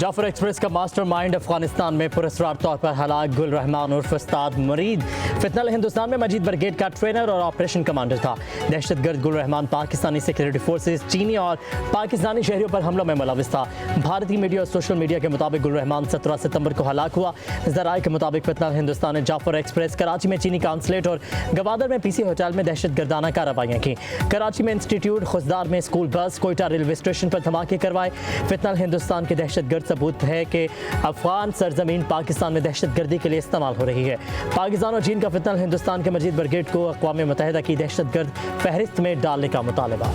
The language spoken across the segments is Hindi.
जाफर एक्सप्रेस का मास्टरमाइंड अफगानिस्तान में पुरस्कार तौर पर हलाक गुल रहमान उर्फ उस्ताद मुरीद फितनल हिंदुस्तान में मजीद ब्रिगेड का ट्रेनर और ऑपरेशन कमांडर था। दहशतगर्द गुल रहमान पाकिस्तानी सिक्योरिटी फोर्सेस, चीनी और पाकिस्तानी शहरियों पर हमलों में मुलविस था। भारतीय मीडिया और सोशल मीडिया के मुताबिक गुल रहमान 17 सितंबर को हलाक हुआ। जराये के मुताबिक फितनल हिंदुस्तान ने जाफर एक्सप्रेस, कराची में चीनी काउंसलेट और गवादर में पीसी होटल में दहशतगर्दाना कार्रवाइयाँ की। कराची में इंस्टीट्यूट, खुशदार में school bus, Quetta railway station पर धमाके करवाए। फितनल हिंदुस्तान के दहशतगर्द सबूत है कि अफगान सरजमीन पाकिस्तान में दहशतगर्दी के लिए इस्तेमाल हो रही है। पाकिस्तान और चीन का फितनल हिंदुस्तान के मजीद ब्रिगेड को अक़वाम मुत्तहिदा की दहशतगर्द फहरिस्त में डालने का मुतालबा।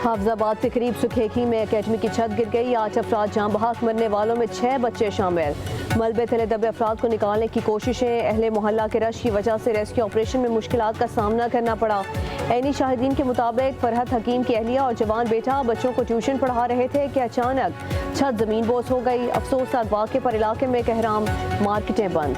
हाफिजाबाद के करीब सुखेखी में अकेडमी की छत गिर गई। 8 अफराद जाँ बहक, मरने वालों में 6 बच्चे शामिल। मलबे तले दबे अफराद को निकालने की कोशिशें, अहले मोहल्ला के रश की वजह से रेस्क्यू ऑपरेशन में मुश्किलात का सामना करना पड़ा। ऐनी शाहिदीन के मुताबिक फरहत हकीम की अहलिया और जवान बेटा बच्चों को ट्यूशन पढ़ा रहे थे कि अचानक छत जमीन बोस हो गई। अफसोसनाक वाक़े पर इलाके में कहराम, मार्केटें बंद।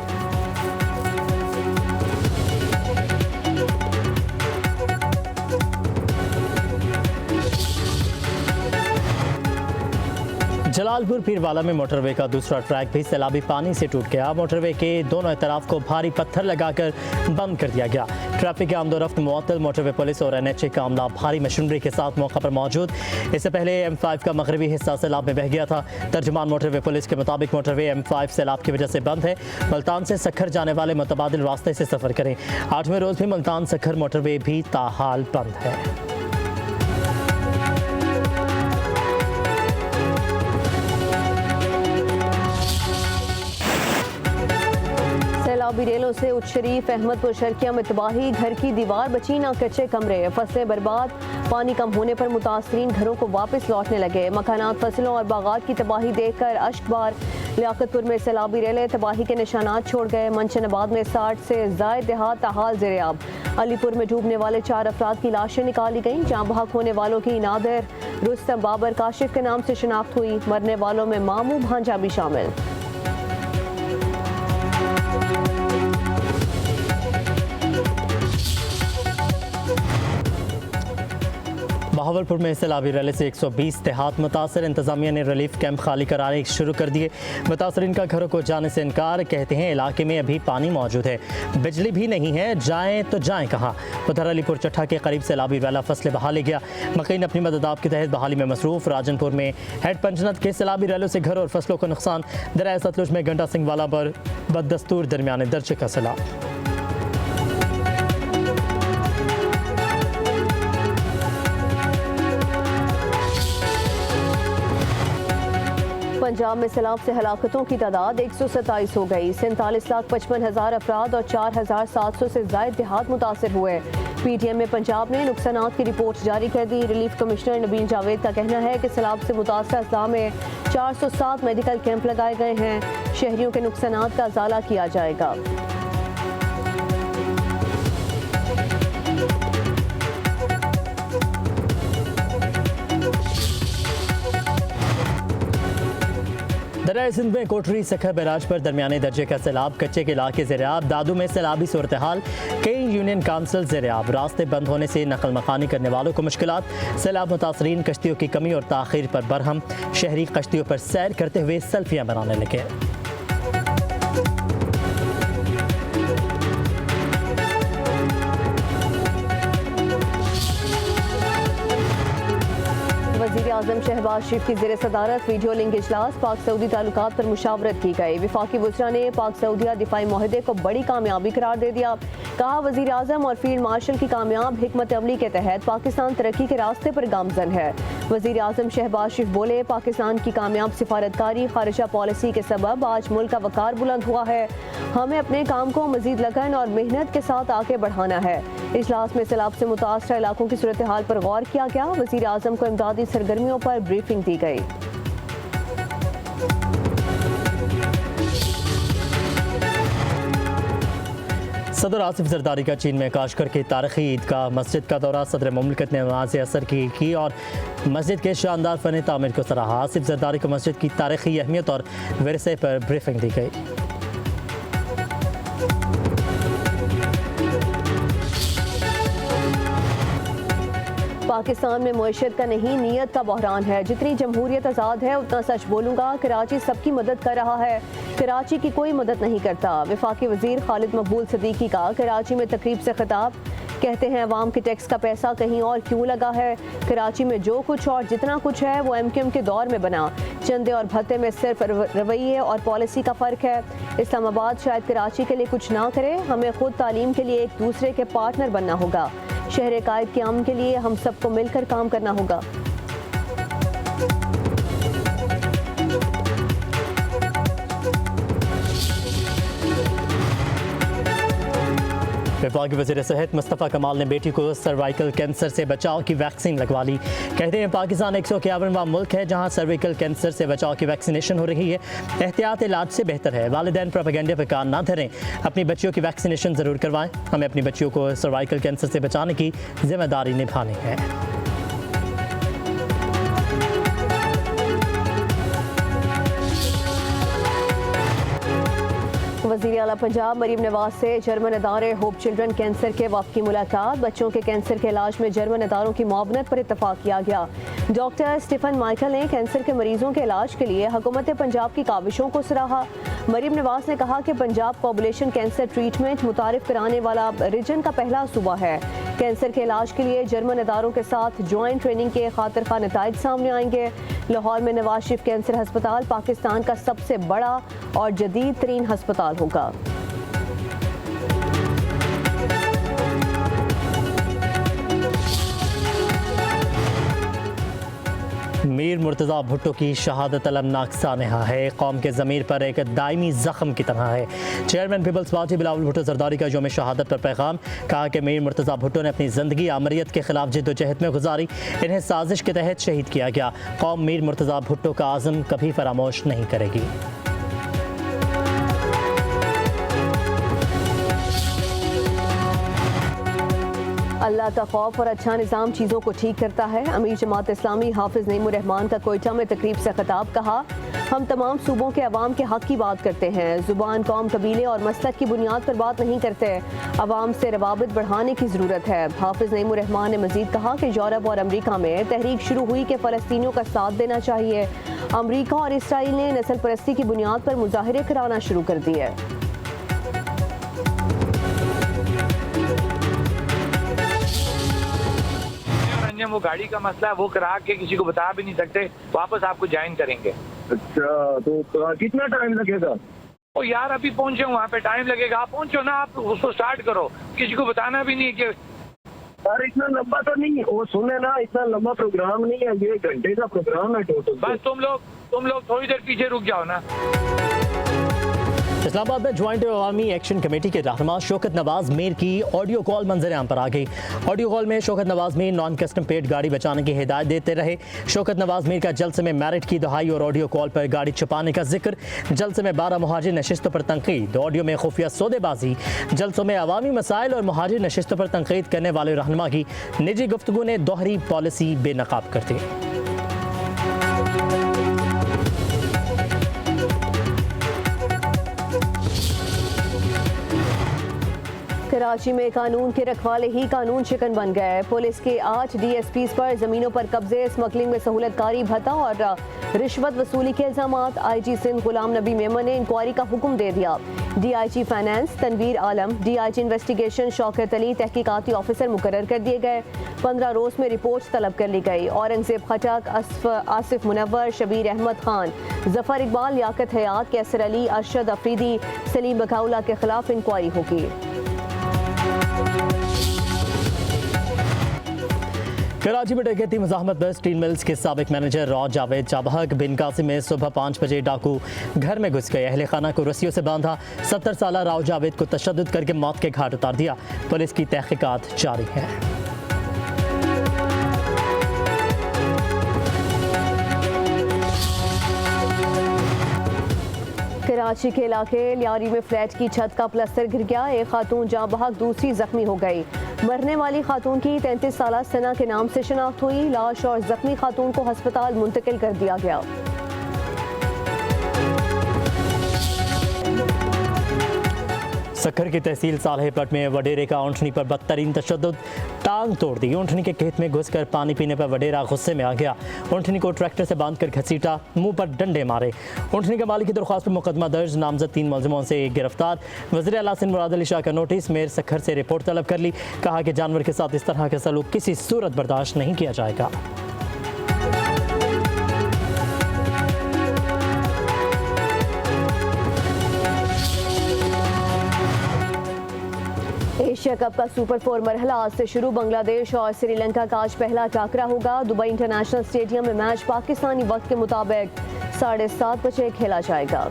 जलालपुर पीरवाला में मोटरवे का दूसरा ट्रैक भी सैलाबी पानी से टूट गया। मोटरवे के दोनों तरफ को भारी पत्थर लगाकर बंद कर दिया गया। ट्रैफिक आमदोरफ्त मुअत्तल। मोटरवे पुलिस और NHA का अमला भारी मशीनरी के साथ मौका पर मौजूद। इससे पहले M5 का मगरबी हिस्सा सैलाब में बह गया था। तर्जुमान मोटरवे पुलिस के मुताबिक मोटरवे M5 सैलाब की वजह से बंद है। मुल्तान से सखर जाने वाले मुतबादिल रास्ते से सफ़र करें। 8वें रोज़ भी मुल्तान सखर मोटरवे भी ताहाल बंद है। सैलाबी रेलों से उच्च शरीफ, अहमदपुर शर्किया में तबाही। घर की दीवार बची ना कच्चे कमरे, फसलें बर्बाद। पानी कम होने पर मुतासरीन घरों को वापस लौटने लगे। मकानात, फसलों और बागात की तबाही देखकर अश्कबार। लियाकतपुर में सैलाबी रेलें तबाही के निशानात छोड़ गए। मंशनाबाद में 60 से ज़ायद देहात ताहाल ज़ेर-ए-आब। अलीपुर में डूबने वाले 4 अफराद की लाशें निकाली गईं। जाँ बहक होने वालों की नादिर रुस्तम बाबर काशिफ के नाम से शनाख्त हुई। मरने वालों में मामू भांजा भी शामिल। बहावलपुर में सैलाबी रैली से 120 देहात मुतासर। इंतजामिया ने रिलीफ कैंप खाली कराने शुरू कर दिए। मुतासरीन का घरों को जाने से इनकार। कहते हैं इलाके में अभी पानी मौजूद है, बिजली भी नहीं है, जाएं तो जाएं कहाँ। उधर अलीपुर चट्ठा के करीब सैलाबी रैला फसलें बहा ले गया। मकीन अपनी मदद आप के तहत बहाली में मसरूफ। राजनपुर में हेड पंचनद के सैलाबी रैलों से घरों और फसलों को नुकसान। दरिया सतलुज में गंडा सिंह वाला पर बददस्तूर दरमियान दर्जे का सैलाब। पंजाब में सैलाब से हलाकतों की तादाद 127 हो गई। 47,55,000 अफराद और 4,700 से ज़ायद देहात मुतासर हुए। PTM में पंजाब ने नुकसानात की रिपोर्ट जारी कर दी। रिलीफ कमिश्नर नबील जावेद का कहना है कि सैलाब से मुतासर अजला में 407 मेडिकल कैंप लगाए गए हैं। शहरियों के नुकसानात का इजाला किया जाएगा। दरिया सिंध में कोटरी सखर बैराज पर दरमियाने दर्जे का सैलाब। कच्चे के इलाके ज़ेर-ए-आब। दादू में सैलाबी सूरत हाल। कई यूनियन काउंसिल ज़ेर-ए-आब। रास्ते बंद होने से नकल मकानी करने वालों को मुश्किलात। सैलाब मुतासरीन कश्तियों की कमी और ताख़ीर पर बरहम। शहरी कश्तियों पर सैर करते हुए सेल्फियाँ बनाने लगे। वज़ीर आज़म शहबाज शरीफ की ज़ेर सदारत वीडियो लिंक इजलास। पाक सऊदी ताल्लुकात पर मुशावरत की गई। वफाकी वज़रा ने पाक सऊदिया दिफाई मुआहदे को बड़ी कामयाबी करार दे दिया। कहा वज़ीर आज़म और फील्ड मार्शल की कामयाब हिकमत अमली के तहत पाकिस्तान तरक्की के रास्ते पर गामजन है। वज़ीर आज़म शहबाज शरीफ बोले, पाकिस्तान की कामयाब सिफारतकारी खारिजा पॉलिसी के सबब आज मुल्क का वक़ार बुलंद हुआ है। हमें अपने काम को मज़ीद लगन और मेहनत के साथ आगे बढ़ाना है। इजलास में सैलाब से मुतासर इलाकों की सूरत हाल पर गौर किया गया। वज़ीर आज़म को इमदादी सरगर्मियों पर ब्रीफिंग दी गई। सदर आसिफ जरदारी का चीन में काशगर की तारीखी ईदगाह मस्जिद का दौरा। सदर मुमलिकत ने नमाज असर की और मस्जिद के शानदार फन तामीर को सराहा। आसिफ जरदारी को मस्जिद की तारीखी अहमियत और विरसे पर ब्रीफिंग दी गई। पाकिस्तान में मुआशरत का नहीं नीयत का बहरान है। जितनी जमहूरियत आज़ाद है उतना सच बोलूँगा। कराची सबकी मदद कर रहा है, कराची की कोई मदद नहीं करता। वफाकी वजीर खालिद मकबूल सदीकी का कराची में तकरीब से खिताब। कहते हैं अवाम के टैक्स का पैसा कहीं और क्यों लगा है। कराची में जो कुछ और जितना कुछ है वो MQM के दौर में बना। चंदे और भत्ते में सिर्फ रवैये और पॉलिसी का फ़र्क है। इस्लामाबाद शायद कराची के लिए कुछ ना करे, हमें खुद तालीम के लिए एक दूसरे के पार्टनर बनना होगा। शहर कायद के अमन के लिए हम सबको मिलकर काम करना होगा। विभागी वज़ीर सेहत मुस्तफ़ा कमाल ने बेटी को सर्वाइकल कैंसर से बचाव की वैक्सीन लगवा ली। कहते हैं पाकिस्तान 151वां मुल्क है जहां सर्वाइकल कैंसर से बचाव की वैक्सीनेशन हो रही है। एहतियात इलाज से बेहतर है। वालिदैन प्रोपेगेंडे पर कान ना धरें, अपनी बच्चियों की वैक्सीनेशन ज़रूर करवाएं। हमें अपनी बच्चियों को सर्वाइकल कैंसर से बचाने की जिम्मेदारी निभानी है। वज़ीर आला पंजाब मरीम नवाज से जर्मन इदारे होप चिल्ड्रन कैंसर के वफ़द की मुलाकात। बच्चों के कैंसर के इलाज में जर्मन इदारों की मुआवनत पर इत्तफाक किया गया। डॉक्टर स्टीफन माइकल ने कैंसर के मरीजों के इलाज के लिए हुकूमत पंजाब की काविशों को सराहा। मरीम नवाज ने कहा कि पंजाब पॉपुलेशन कैंसर ट्रीटमेंट मुतारिफ कराने वाला रीजन का पहला सूबा है। कैंसर के इलाज के लिए जर्मन इदारों के साथ ज्वाइंट ट्रेनिंग के खातिर खा नताइज सामने आएंगे। लाहौर में नवाज शरीफ कैंसर हस्पताल पाकिस्तान का सबसे बड़ा और जदीद तरीन हस्पताल होगा। मीर मुर्तज़ा भुट्टो की शहादत अलमनाक सानहा है। कौम के ज़मीर पर एक दायमी ज़ख्म की तरह है। Chairman People's Party Bilawal Bhutto Zardari का यौम शहादत पर पैगाम। कहा कि मीर मुर्तज़ा भुट्टो ने अपनी ज़िंदगी आमरीत के खिलाफ जिद्दोजहद में गुजारी। इन्हें साजिश के तहत शहीद किया गया। कौम मीर मुर्तज़ा भुट्टो का आज़म कभी फरामोश नहीं करेगी। अल्लाह का खौफ और अच्छा निज़ाम चीज़ों को ठीक करता है। अमीर जमात इस्लामी हाफिज़ नईमुर रहमान का कोयटा में तकरीब से खिताब। कहा, हम तमाम सूबों के अवाम के हक़ की बात करते हैं, ज़ुबान, कौम, कबीले और मसलक की बुनियाद पर बात नहीं करते। अवाम से रवाबित बढ़ाने की ज़रूरत है। हाफिज़ नईमुर रहमान ने मज़ीद कहा कि यूरोप और अमरीका में तहरीक शुरू हुई कि फ़लस्तीनियों का साथ देना चाहिए। अमरीका और इसराइल ने नस्ल परस्ती की बुनियाद पर मुजाहिरे कराना शुरू कर दिए। वो गाड़ी का मसला है, वो करा के किसी को बता भी नहीं सकते, वापस आपको ज्वाइन करेंगे। अच्छा, तो कितना टाइम लगेगा? ओ यार, अभी पहुंचे वहाँ पे, टाइम लगेगा। आप पहुंचो ना, आप उसको स्टार्ट करो, किसी को बताना भी नहीं कि यार इतना लंबा तो नहीं है। वो सुने ना, इतना लंबा प्रोग्राम नहीं है, ये घंटे का प्रोग्राम है टोटल। बस तुम लोग थोड़ी देर पीछे रुक जाओ ना। इस्लामाबाद में ज्वाइंट अवामी एक्शन कमेटी के रहनुमा शौकत नवाज मीर की ऑडियो कॉल मंजर आम पर आ गई। ऑडियो कॉल में Shaukat Nawaz Mir non custom paid गाड़ी बचाने की हिदायत देते रहे। शौकत नवाज मीर का जलसे में मैरिट की दुहाई और ऑडियो कॉल पर गाड़ी छुपाने का जिक्र। जलसे में 12 मुहाजिर नशिस्तों पर तनकीद। ऑडियो में खुफिया सौदेबाजी। जलसों में अवामी मसाइल और मुहाजिर नशिस्तों पर तनकीद करने वाले रहनुमा की निजी गुफ्तगू ने दोहरी पॉलिसी बेनकाब कर दी। कराची में कानून के रखवाले ही कानून शिकन बन गए। पुलिस के 8 DSPs पर जमीनों पर कब्जे, स्मगलिंग में सहूलतकारी, भत्ता और रिश्वत वसूली के इल्जामात। IG सिंध गुलाम नबी मेमन ने इंक्वायरी का हुक्म दे दिया। DIG finance Tanveer Alam, DIG investigation Shaukat Ali तहकीकाती ऑफिसर मुकर्रर कर दिए गए। 15 रोज में रिपोर्ट तलब कर ली गई। औरंगजेब खटक, आसिफ मुनव्वर, शबीर अहमद खान, जफर इकबाल, लियाकत हयात, कैसर अली, अरशद अफरीदी, सलीम बकाउला के खिलाफ इंक्वायरी होगी। कराची में डकैती मुज़ाहमत पर स्टील मिल्स के साबिक मैनेजर रॉ जावेद चाबहक बिन कासिम में सुबह 5 बजे डाकू घर में घुस गए। अहले खाना को रस्सियों से बांधा। 70 साला राव जावेद को तशद्दुद करके मौत के घाट उतार दिया। पुलिस की तहकीकात जारी है। कराची के इलाके लियारी में फ्लैट की छत का प्लास्टर गिर गया। एक खातून जाँ बहक, दूसरी जख्मी हो गई। मरने वाली खातून की 33 साला सना के नाम से शनाख्त हुई। लाश और जख्मी खातून को अस्पताल मुंतकिल कर दिया गया। सक्खर की तहसील सालहेपट में वडेरे का ऊँटनी पर बदतरीन तशद्दुद, टांग तोड़ दी। ऊँटनी के खेत में घुसकर पानी पीने पर वडेरा गुस्से में आ गया। ऊँटनी को ट्रैक्टर से बांधकर घसीटा, मुंह पर डंडे मारे। ऊँटनी के मालिक की दरख्वास्त पर मुकदमा दर्ज, नामजद 3 मुलजिमों से 1 गिरफ्तार। वज़ीर आला सिंध मुराद अली शाह का नोटिस, मेयर सक्खर से रिपोर्ट तलब कर ली। कहा कि जानवर के साथ इस तरह का सलूक किसी सूरत बर्दाश्त नहीं किया जाएगा। एशिया कप का सुपर 4 मरहला आज से शुरू। बांग्लादेश और श्रीलंका का आज पहला टाकरा होगा। दुबई इंटरनेशनल स्टेडियम में मैच पाकिस्तानी वक्त के मुताबिक 7:30 बजे खेला जाएगा।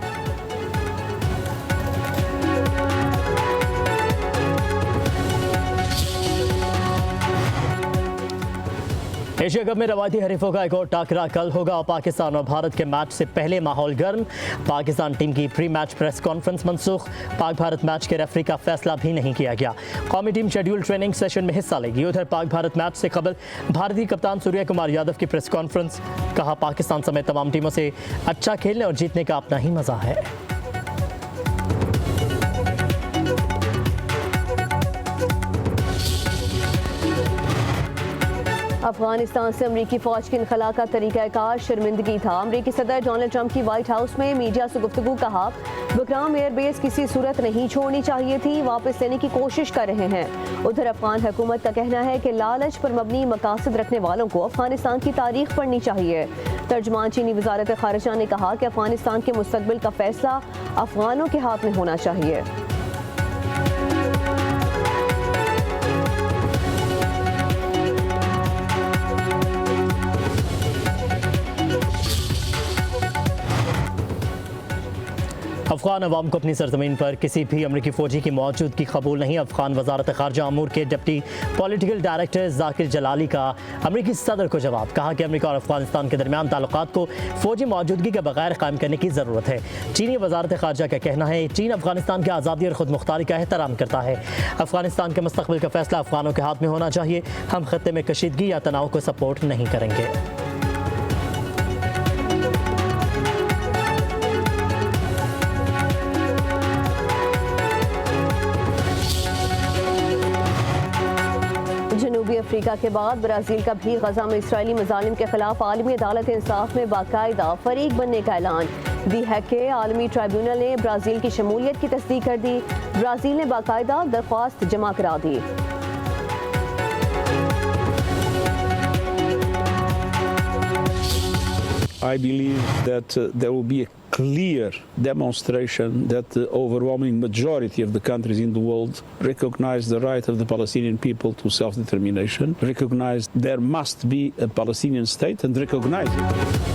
एशिया कप में रवायती हरीफों का एक और टाकरा कल होगा। पाकिस्तान और भारत के मैच से पहले माहौल गर्म। पाकिस्तान टीम की प्री मैच प्रेस कॉन्फ्रेंस मनसूख। पाक भारत मैच के रेफरी का फैसला भी नहीं किया गया। कौमी टीम शेड्यूल ट्रेनिंग सेशन में हिस्सा लेगी। उधर पाक भारत मैच से कबल भारतीय कप्तान सूर्य कुमार यादव की प्रेस कॉन्फ्रेंस। कहा, पाकिस्तान समेत तमाम टीमों से अच्छा खेलने और जीतने का अपना ही मजा है। अफगानिस्तान से अमरीकी फौज के इनखला का तरीक़ाकार शर्मिंदगी था। अमरीकी सदर डोनाल्ड ट्रंप की व्हाइट हाउस में मीडिया से गुफ्तगू। कहा, बकराम एयरबेस किसी सूरत नहीं छोड़नी चाहिए थी, वापस लेने की कोशिश कर रहे हैं। उधर अफगान हुकूमत का कहना है कि लालच पर मबनी मकासद रखने वालों को अफगानिस्तान की तारीख पढ़नी चाहिए। तर्जमान चीनी वजारत खारिजा ने कहा कि अफगानिस्तान के मुस्तकबिल का फैसला अफगानों के हाथ में होना चाहिए। अफगान अवाम को अपनी सरजमीन पर किसी भी अमरीकी फ़ौजी की मौजूदगी कबूल नहीं। अफगान वजारत खारजा अमूर के डिप्टी पॉलिटिकल डायरेक्टर जाकिर जलाली का अमरीकी सदर को जवाब। कहा कि अमरीका और अफगानिस्तान के दरमियान ताल्लुकात को फ़ौजी मौजूदगी के बगैर कायम करने की ज़रूरत है। चीनी वजारत खारजा का कहना है, चीन अफगानिस्तान की आज़ादी और खुद मुख्तारी का एहतराम करता है। अफगानिस्तान के मुस्तकबिल का फैसला अफगानों के हाथ में होना चाहिए। हम खत्ते में कशीदगी या तनाव को सपोर्ट नहीं करेंगे। जनूबी अफ्रीका के बाद ब्राज़ील का भी गजा में इसराइली मजालिम के खिलाफ आलमी अदालत इंसाफ में बाकायदा फरीक बनने का ऐलान। दी हैक के आलमी ट्राइब्यूनल ने ब्राज़ील की शमूलियत की तस्दीक कर दी। ब्राज़ील ने बाकायदा दरख्वास्त जमा करा दी। I believe that there will be a clear demonstration that the overwhelming majority of the countries in the world recognize the right of the Palestinian people to self-determination, recognize there must be a Palestinian state and recognize it.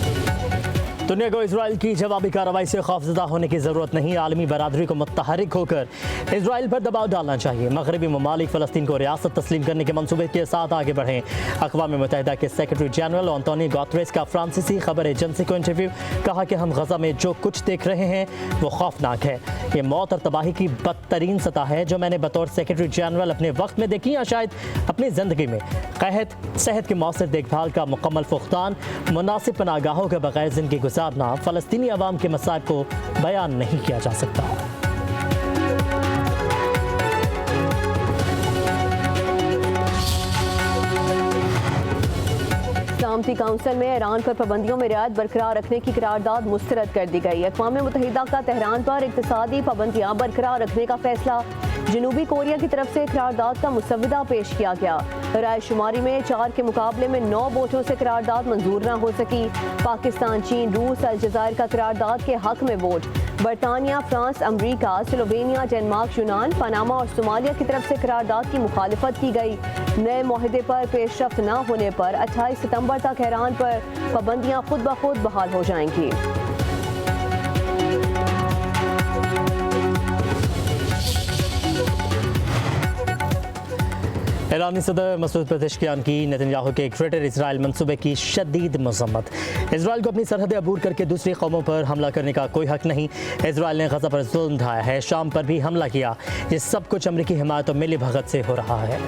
दुनिया को इसराइल की जवाबी कार्रवाई से खौफजदा होने की ज़रूरत नहीं। आलमी बरादरी को मुतहरिक होकर इसराइल पर दबाव डालना चाहिए। मगरबी ममालिक फ़लस्तीन को रियासत तस्लीम करने के मनसूबे के साथ आगे बढ़ें। अक़वाम मुत्तहिदा के सेक्रेटरी जनरल एंटोनियो गुतेरेस का फ्रांसीसी खबर एजेंसी को इंटरव्यू। कहा कि हम गजा में जो कुछ देख रहे हैं वो खौफनाक है। ये मौत और तबाही की बदतरीन सतह है जो मैंने बतौर सेक्रेटरी जनरल अपने वक्त में देखी या शायद अपनी ज़िंदगी में। कहत सेहत की मौसर देखभाल का मुकम्मल फुक़दान, मुनासिब पनागाहों के बगैर ज़िंदगी गुजारना फ़लस्तीनी अवाम के मसाइब को बयान नहीं किया जा सकता। सलामती काउंसिल में ईरान पर पाबंदियों में रियायत बरकरार रखने की करारदाद मुस्तरद कर दी गई। अक़वाम मुत्तहिदा का तेहरान पर इक़्तिसादी पाबंदियाँ बरकरार रखने का फैसला। जनूबी कोरिया की तरफ से करारदाद का मुसव्वदा पेश किया गया। राय शुमारी में 4 के मुकाबले में 9 वोटों से करारदाद मंजूर न हो सकी। पाकिस्तान, चीन, रूस, अलजज़ायर का करारदाद के हक में वोट। बरतानिया, फ्रांस, अमरीका, स्लोवेनिया, डेनमार्क, यूनान, पनामा और सोमालिया की तरफ से करारदाद की मुखालिफत की गई। नए मुआहदे पर पेशरफ्त न होने पर 28 सितंबर तक ईरान पर पाबंदियाँ खुद ब खुद बहाल हो जाएंगी। ईरानी सदर मसूद पेज़ेश्कियान की नेतन्याहू के ग्रेटर इसराइल मंसूबे की शदीद मज़म्मत। इसराइल को अपनी सरहदें अबूर करके दूसरी कौमों पर हमला करने का कोई हक नहीं। इसराइल ने गजा पर जुल्म ढाया है, शाम पर भी हमला किया। ये सब कुछ अमरीकी हिमायत और मिली भगत से हो रहा है।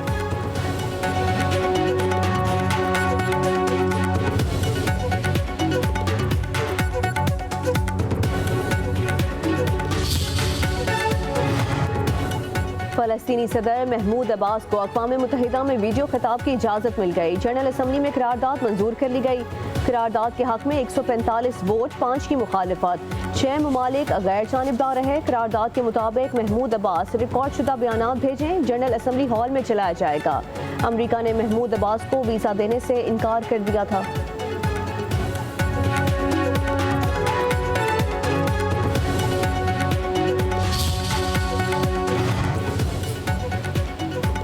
फ़लस्तीनी सदर महमूद अब्बास को अक़वाम मुत्तहिदा में वीडियो खिताब की इजाज़त मिल गई। जनरल असम्बली में करारदाद मंजूर कर ली गई। करारदाद के हक़ में 145 वोट, 5 की मुखालिफत। 6 ममालिक गैर जानिबदार रहे। करारदाद के मुताबिक महमूद अब्बास रिकॉर्ड शुदा बयानात भेजें, जनरल असम्बली हॉल में चलाया जाएगा। अमरीका ने महमूद अब्बास को वीज़ा देने से इनकार कर दिया था।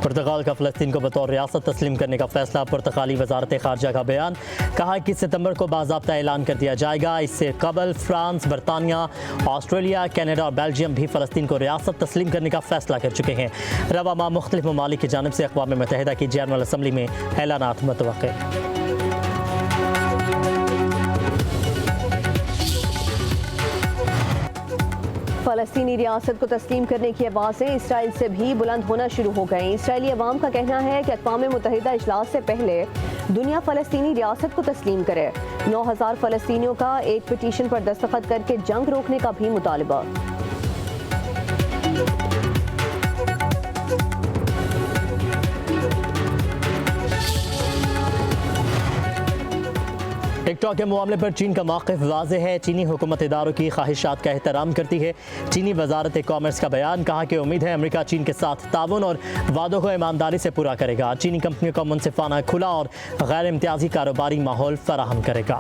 पुर्तगाल का फ़लस्तीन को बतौर रियासत तस्लीम करने का फैसला। पुर्तगाली वजारत ख़ारजा का बयान, कहा कि सितंबर को बाज़ाब्ता ऐलान कर दिया जाएगा। इससे कबल फ्रांस, बरतानिया, ऑस्ट्रेलिया, कनाडा और बेल्जियम भी फ़लस्तीन को रियासत तस्लीम करने का फैसला कर चुके हैं। रवा माह मुख्तलिफ ममालिक की जानिब से अक़वाम मुत्तहिदा की जनरल असम्बली में ऐलानात मुतवक्के। फ़लस्तीनी रियासत को तस्लीम करने की आवाज़ें इसराइल से भी बुलंद होना शुरू हो गईं। इसराइली अवाम का कहना है कि अक़वाम मुत्तहिदा इजलास से पहले दुनिया फ़लस्तीनी रियासत को तस्लीम करे। 9000 फ़लस्तीनियों का एक पिटीशन पर दस्तखत करके जंग रोकने का भी मुतालबा। टिकटॉक के मामले पर चीन का मौक़िफ़ वाज़ेह है। चीनी हुकूमत इदारों की ख्वाहिशात का एहतराम करती है। चीनी वजारत कॉमर्स का बयान, कहा कि उम्मीद है अमेरिका चीन के साथ ताउन और वादों को ईमानदारी से पूरा करेगा। चीनी कंपनियों को मुनसिफाना, खुला और गैर इम्तियाजी कारोबारी माहौल फराहम करेगा।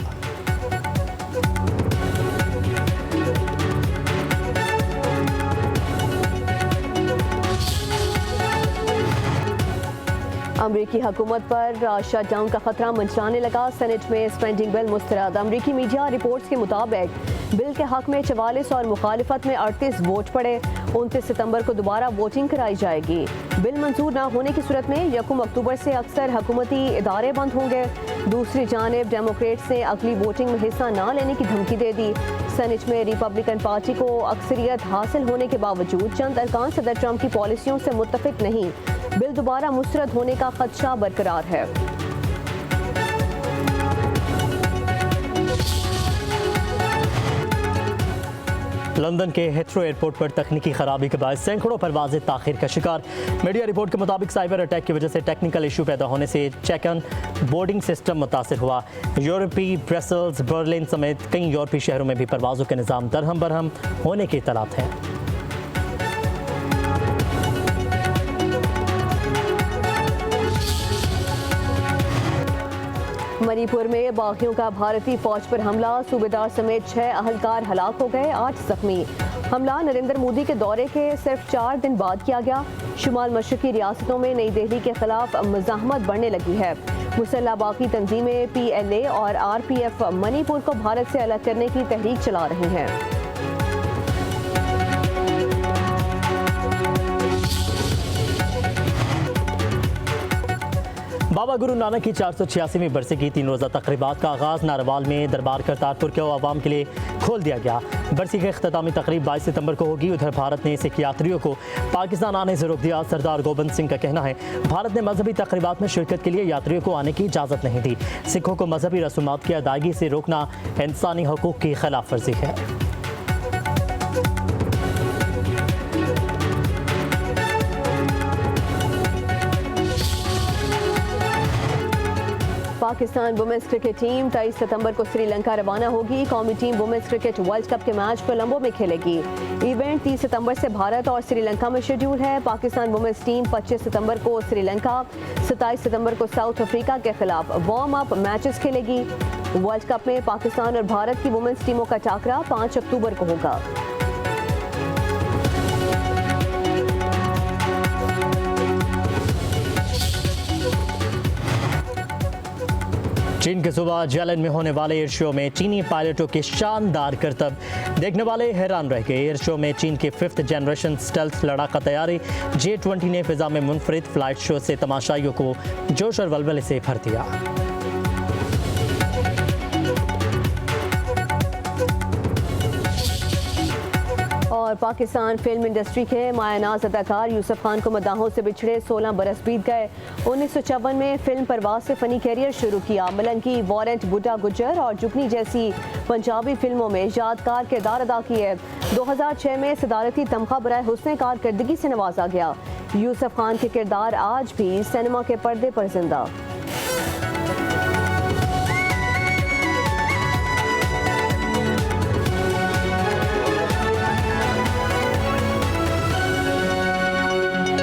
अमरीकी हुकूमत पर शटडाउन का खतरा मंडराने लगा। सेनेट में स्पेंडिंग बिल मुस्तरद। अमरीकी मीडिया रिपोर्ट्स के मुताबिक बिल के हक में 44 और मुखालिफत में 38 वोट पड़े। 29 सितंबर को दोबारा वोटिंग कराई जाएगी। बिल मंजूर न होने की सूरत में 1 अक्टूबर से अक्सर हुकूमती इदारे बंद होंगे। दूसरी जानिब डेमोक्रेट्स ने अगली वोटिंग में हिस्सा न लेने की धमकी दे दी। सेनेट में रिपब्लिकन पार्टी को अक्सरियत हासिल होने के बावजूद चंद अरकान सदर ट्रंप की पॉलिसियों से मुत्तफिक नहीं। बिल दोबारा मुस्तरद होने का खदशा बरकरार है। लंदन के हिथ्रो एयरपोर्ट पर तकनीकी खराबी के बाद सैकड़ों परवाजें ताखिर का शिकार। मीडिया रिपोर्ट के मुताबिक साइबर अटैक की वजह से टेक्निकल इशू पैदा होने से चेक इन बोर्डिंग सिस्टम मुतासर हुआ। यूरोपी, ब्रसल्स, बर्लिन समेत कई यूरोपीय शहरों में भी परवाज़ों के निज़ाम दरहम बरहम होने की इत्तलात हैं। मणिपुर में बागियों का भारतीय फौज पर हमला। सूबेदार समेत 6 अहलकार हलाक हो गए, 8 जख्मी। हमला नरेंद्र मोदी के दौरे के सिर्फ 4 दिन बाद किया गया। शुमाल मशरकी रियासतों में नई दिल्ली के खिलाफ मज़ाहमत बढ़ने लगी है। मुसल्ह बाकी तंजीमें PLA और RPF मणिपुर को भारत से अलग करने की तहरीक चला रही हैं। बाबा गुरु नानक की 486वीं बरसी की 3 रोज़ा तकरीबात का आगाज़ नारवाल में दरबार करतारपुर के आवाम के लिए खोल दिया गया। बरसी की इख्तितामी तकरीब 22 सितंबर को होगी। उधर भारत ने सिख यात्रियों को पाकिस्तान आने से रोक दिया। सरदार गोबिंद सिंह का कहना है भारत ने मजहबी तकरीबात में शिरकत के लिए यात्रियों को आने की इजाज़त नहीं दी। सिखों को मजहबी रसूमात की अदायगी से रोकना इंसानी हकूक़ की खिलाफ वर्जी है। पाकिस्तान वुमेन्स क्रिकेट टीम 23 सितंबर को श्रीलंका रवाना होगी। कौमी टीम वुमेन्स क्रिकेट वर्ल्ड कप के मैच कोलंबो में खेलेगी। इवेंट 30 सितंबर से भारत और श्रीलंका में शेड्यूल है। पाकिस्तान वुमेन्स टीम 25 सितंबर को श्रीलंका, 27 सितंबर को साउथ अफ्रीका के खिलाफ वार्म अप मैचेस खेलेगी। वर्ल्ड कप में पाकिस्तान और भारत की वुमेन्स टीमों का टाकरा 5 अक्टूबर को होगा। चीन के सुबह जैलन में होने वाले एयर शो में चीनी पायलटों के शानदार करतब देखने वाले हैरान रह गए। एयर शो में चीन के 5th जनरेशन स्टेल्थ लड़ाका तैयारी J-20 ने फिजा में मुनफरिद फ्लाइट शो से तमाशाइयों को जोश और वलवले से भर दिया। और पाकिस्तान फिल्म इंडस्ट्री के मायानाज अदाकार यूसुफ खान को मदाहों से बिछड़े 16 बरस बीत गए। 1954 में फिल्म परवाज से फनी कैरियर शुरू किया। मलंगी, वारंट, बुड्ढा गुज्जर और जुगनी जैसी पंजाबी फिल्मों में यादगार किरदार अदा किए। 2006 में सदारती तमगा बराए हुस्न कारकर्दगी से नवाजा गया। यूसुफ खान के किरदार आज भी सिनेमा के पर्दे पर जिंदा।